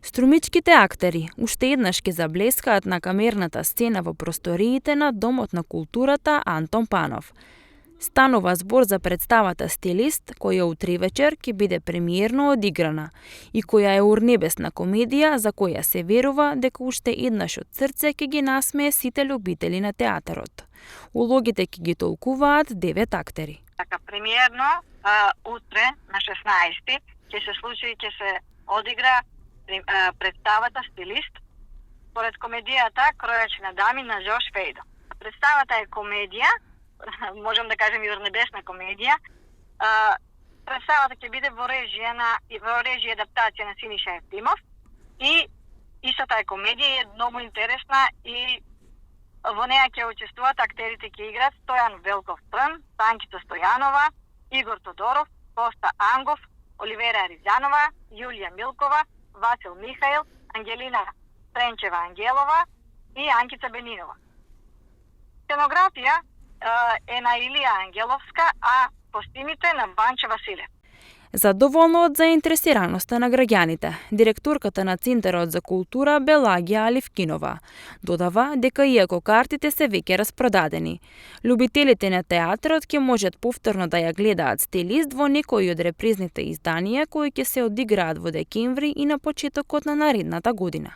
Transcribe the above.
Струмичките актери уште еднаш ќе заблескаат на камерната сцена во просториите на Домот на културата Антон Панов. Станува збор за представата Стилист, која утре вечер ќе биде премиерно одиграна и која е урнебесна комедија за која се верува дека уште еднаш од срце ќе ги насмее сите љубители на театарот. Улогите ќе ги толкуваат 9 актери. Така премиерно утре на 16 ќе се случи и ќе се одигра представата Стилист според комедијата Кројачи на дами на Жош Фейдо. Представата е комедија, можам да кажем и урнебесна комедија. Представата ќе биде во режија и адаптација на Синиша Ефтимов и истата е комедија и е многу интересна и во неја ќе учествуваат актерите ќе играат Стојан Велков Трн, Танкица Стојанова, Игор Тодоров, Коста Ангов, Оливера Ризанова, Јулија Милкова, Васил Михаил, Ангелина Тренчева Ангелова и Анкица Бенинова. Сценографија е на Илија Ангеловска, а костимите на Банче Василев. Задоволно од заинтересираноста на граѓаните, директорката на Центарот за култура Белагија Аливкинова додава дека иако картите се веќе распродадени, љубителите на театарот ќе можат повторно да ја гледаат Стилист во некои од репризните изданија кои ќе се одиграат во декември и на почетокот на наредната година.